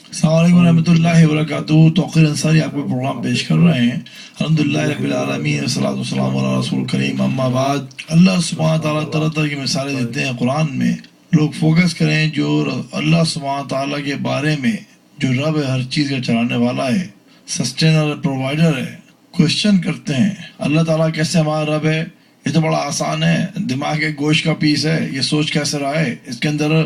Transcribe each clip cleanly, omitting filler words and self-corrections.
अस्सलाम वालेकुम रहमतुल्लाहि व बरकातुहू। तौक़ीर अंसारी आपको प्रोग्राम पेश कर रहे हैं। अल्हम्दुलिल्लाह रब्बिल आलमीन वस्सलातु वस्सलामु अला रसूल करीम अम्मा बाद। अल्लाह सुब्हानहू व तआला तरह तरह की मिसालें देते हैं कुरान में। लोग फोकस करें जो अल्लाह सुब्हानहू व तआला के बारे में, जो रब है, हर चीज़ का चलाने वाला है, सस्टेनर प्रोवाइडर है। क्वेश्चन करते हैं अल्लाह ताला कैसे हमारा रब है, ये तो बड़ा आसान है, दिमाग के गोश्त का पीस है, ये सोच कैसे रहा है, इसके अंदर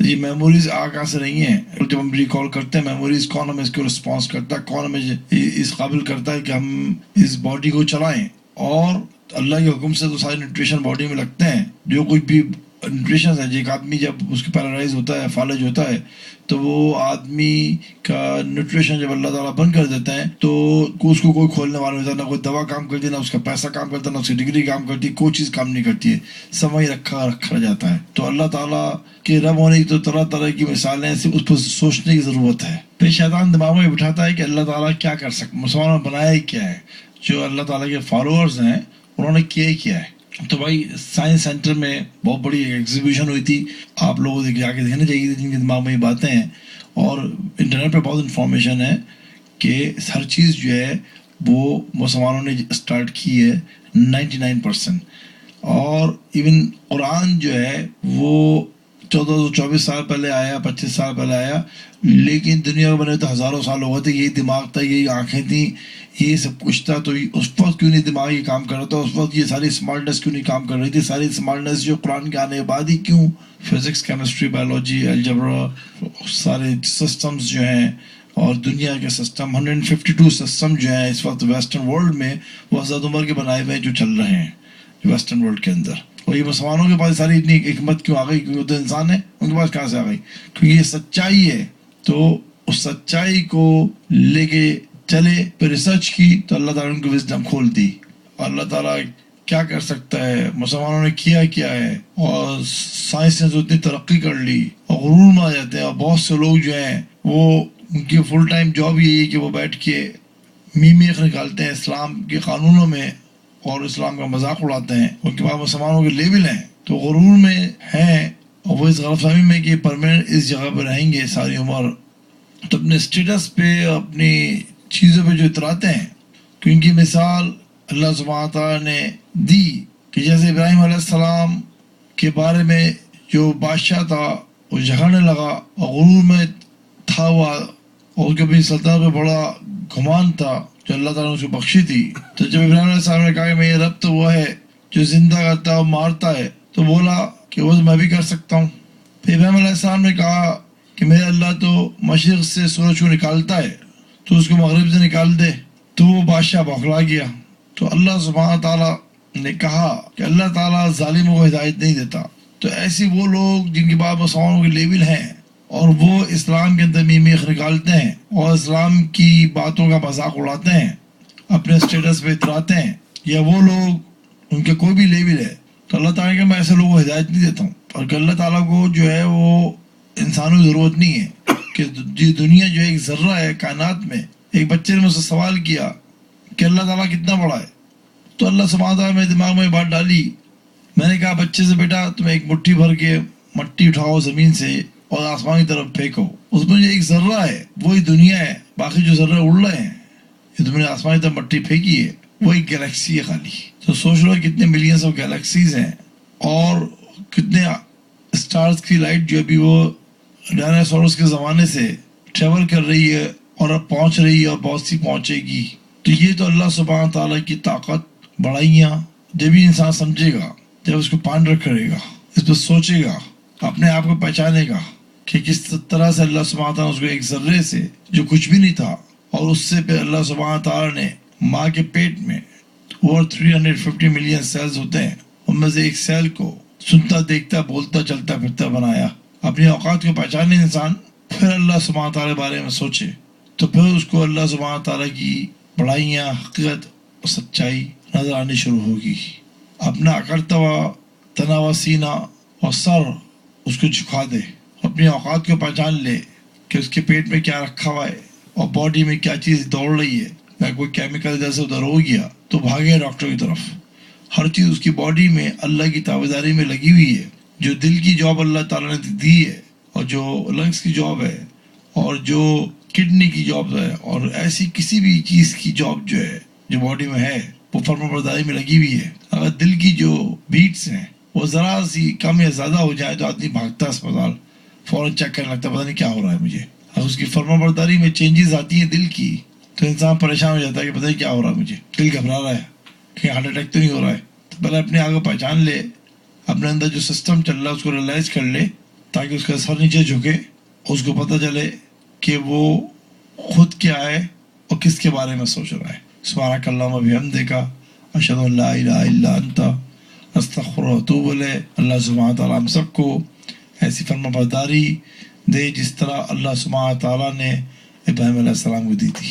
ये मेमोरीज आ कहाँ से रही हैं। जब हम रिकॉल करते हैं मेमोरीज, कौन हमें इसको रिस्पॉन्स करता है, कौन हमें इस काबिल करता है कि हम इस बॉडी को चलाएं। और अल्लाह के हुक्म से तो सारे न्यूट्रिशन बॉडी में लगते हैं। जो कुछ भी न्यूट्रिशन है, एक आदमी जब उसके पैरालाइज होता है, फालज होता है, तो वो आदमी का न्यूट्रिशन जब अल्लाह ताला बंद कर देता है तो उसको कोई खोलने वाला नहीं होता, ना कोई दवा काम करती है, ना उसका पैसा काम करता है, ना उसकी डिग्री काम करती है, कोई चीज़ काम नहीं करती है, सब वहीं रखा जाता है। तो अल्लाह ताला के रब होने की तो तरह तरह की मिसालें हैं, सिर्फ उस पर सोचने की ज़रूरत है। फिर शैतान दिमाग में बिठाता है कि अल्लाह ताला क्या कर सकता, मुसलमानों ने बनाया ही क्या है, जो अल्लाह ताला के फॉलोअर्स हैं उन्होंने किया ही क्या है। तो भाई साइंस सेंटर में बहुत बड़ी एग्जीबिशन हुई थी, आप लोगों को जाके देखना चाहिए जिनके दिमाग में ये बातें हैं। और इंटरनेट पे बहुत इन्फॉर्मेशन है कि हर चीज़ जो है वो मुसलमानों ने स्टार्ट की है 99%। और इवन कुरान जो है वो 1424 साल पहले आया, 25 साल पहले आया, लेकिन दुनिया में बने तो हज़ारों साल हो गए थे। यही दिमाग था, यही आँखें थी, ये सब कुछ था। तो उस वक्त क्यों नहीं दिमाग ये काम कर रहा था, उस वक्त ये सारी स्मार्टनेस क्यों नहीं काम कर रही थी। सारी स्मार्टनेस जो कुरान के आने के बाद ही क्यों, फिजिक्स, केमिस्ट्री, बायोलॉजी, अलजबरा, सारे सिस्टम्स जो हैं और दुनिया के सिस्टम 152 सिस्टम जो हैं इस वक्त वेस्टर्न वर्ल्ड में, वो हज़रत उमर के बनाए हुए जो चल रहे हैं वेस्टर्न वर्ल्ड के अंदर। और ये मुसलमानों के पास सारी इतनी हिकमत क्यों आ गई, क्योंकि वो तो इंसान है, उनके पास कहाँ से आ गई, क्योंकि ये सच्चाई है। तो उस सच्चाई को लेके चले, फिर रिसर्च की तो अल्लाह ताला उनको विजडम खोल दी। अल्लाह ताला क्या कर सकता है, मुसलमानों ने किया क्या है, और साइंस ने तो इतनी तरक्की कर ली और गुरूर में आ जाते हैं। और बहुत से लोग जो हैं वो उनकी फुल टाइम जॉब यही है कि वो बैठ के मीख निकालते हैं इस्लाम के कानूनों में और इस्लाम का मजाक उड़ाते हैं। उनके पास मुसलमानों के लेवल हैं, तो गुरूर में हैं और वो इस गलतफहमी में कि परमानेंट इस जगह पर रहेंगे सारी उम्र। तो अपने स्टेटस पे, अपनी चीज़ों पे जो इतराते हैं, क्योंकि मिसाल अल्लाह सुब्हानहू तआला ने दी कि जैसे इब्राहीम अलैहिस्सलाम के बारे में जो बादशाह था वो झगड़ने लगा और गुरूर में था हुआ, और उसके अपनी सल्तनत पे बड़ा घुमान था जो अल्लाह ताला ने उसको बख्शी थी। तो जब इब्राहीम अलैहिस्सलाम ने कहा कि मेरा रब तो वो है जो जिंदा करता है और मारता है, तो बोला कि वो तो मैं भी कर सकता हूँ। फिर इब्राहीम अलैहिस्सलाम ने कहा कि मेरा अल्लाह तो मशरिक़ से सूरज को निकालता है, तो उसको मगरिब से निकाल दे। तो वो बादशाह बौखला गया। तो अल्लाह सुब्हानहू तआला ने कहा कि अल्लाह ताला जालिमों को हिदायत नहीं देता। तो ऐसे वो लोग जिनके पास मुसलमानों के लेवल हैं और वो इस्लाम के अंदर मीख निकालते हैं और इस्लाम की बातों का मजाक उड़ाते हैं, अपने स्टेटस पे इतराते हैं, या वो लोग उनके कोई भी लेवल है, तो अल्लाह ताला के मैं ऐसे लोगों को हिदायत नहीं देता हूँ। और अल्लाह ताला को जो है वो इंसानों की ज़रूरत नहीं है कि ये दुनिया जो एक ज़र्रा है कायनात में। एक बच्चे ने मुझसे सवाल किया कि अल्लाह ताला कितना बड़ा है, तो अल्लाह सुब्हानहू तआला मेरे दिमाग में बात डाली। मैंने कहा बच्चे से, बेटा तुम एक मुट्ठी भर के मट्टी उठाओ ज़मीन से और आसमान की तरफ फेंको, उसमें जो एक ज़र्रा है वही दुनिया है, बाकी जो ज़र्रे उड़ रहे हैं, ये तुमने आसमान की तरफ मट्टी फेंकी है, वो एक गैलेक्सी है खाली। तो सोच लो कितने मिलियंस ऑफ गैलेक्सीज हैं और कितने स्टार्स की लाइट जो अभी वो डायनासोरस के ज़माने से ट्रेवल कर रही है और अब पहुँच रही है और बहुत सी पहुँचेगी। तो ये तो अल्लाह सुब्हानहू तआला की ताकत, बड़ाइयाँ जब भी इंसान समझेगा, जब उसको पांडर करेगा, इस पर सोचेगा, अपने आप को पहचानेगा कि किस तरह से अल्लाह सुब्हानहू तआला उसको एक ज़र्रे से जो कुछ भी नहीं था, और उससे पे अल्लाह सुब्हानहू तआला ने माँ के पेट में ओवर 350 मिलियन सेल्स होते हैं, उनमें से एक सेल को सुनता, देखता, बोलता, चलता फिरता बनाया। अपनी औकात को पहचाने इंसान, फिर अल्लाह सुब्हानहू तआला के बारे में सोचे, तो फिर उसको अल्लाह सुब्हानहू तआला की बड़ाइयाँ, हकीकत और सच्चाई नजर आनी शुरू होगी। अपना अकड़ता हुआ तना हुआ सीना और सर उसको झुका दे, अपनी औकात को पहचान ले कि उसके पेट में क्या रखा हुआ है और बॉडी में क्या चीज़ दौड़ रही है। मैं कोई केमिकल इधर से उधर हो गया तो भागे डॉक्टर की तरफ। हर चीज़ उसकी बॉडी में अल्लाह की ताबेदारी में लगी हुई है। जो दिल की जॉब अल्लाह ताला ने दी है और जो लंग्स की जॉब है اور جو کڈنی کی جاب ہے اور ایسی کسی بھی چیز کی جاب جو ہے جو باڈی میں ہے وہ فرما برداری میں لگی ہوئی ہے. اگر دل کی جو بیٹس ہیں وہ ذرا سی کم یا زیادہ ہو جائے تو آدمی بھاگتا ہے اسپتال، فوراً چیک کرنے لگتا ہے پتہ نہیں کیا ہو رہا ہے مجھے. اگر اس کی فرما برداری میں چینجز آتی ہیں دل کی تو انسان پریشان ہو جاتا ہے کہ پتہ نہیں کیا ہو رہا ہے مجھے، دل گھبرا رہا ہے کہ ہارٹ اٹیک تو نہیں ہو رہا ہے. تو پہلے اپنے آگے پہچان لے، اپنے اندر جو سسٹم چل رہا ہے اس کو ریلائز کر لے تاکہ اس کا سر نیچے جھکے، اس کو پتہ چلے کہ وہ خود کیا ہے اور کس کے بارے میں سوچ رہا ہے. سبحانک اللہم و بحمدک اشہد ان لا الہ الا انت استغفرک و اتوب الیک. اللہ سبحانہ تعالیٰ ہم سب کو ایسی فرما برداری دے جس طرح اللہ سبحانہ تعالیٰ نے ابراہیم علیہ السلام کو دی تھی.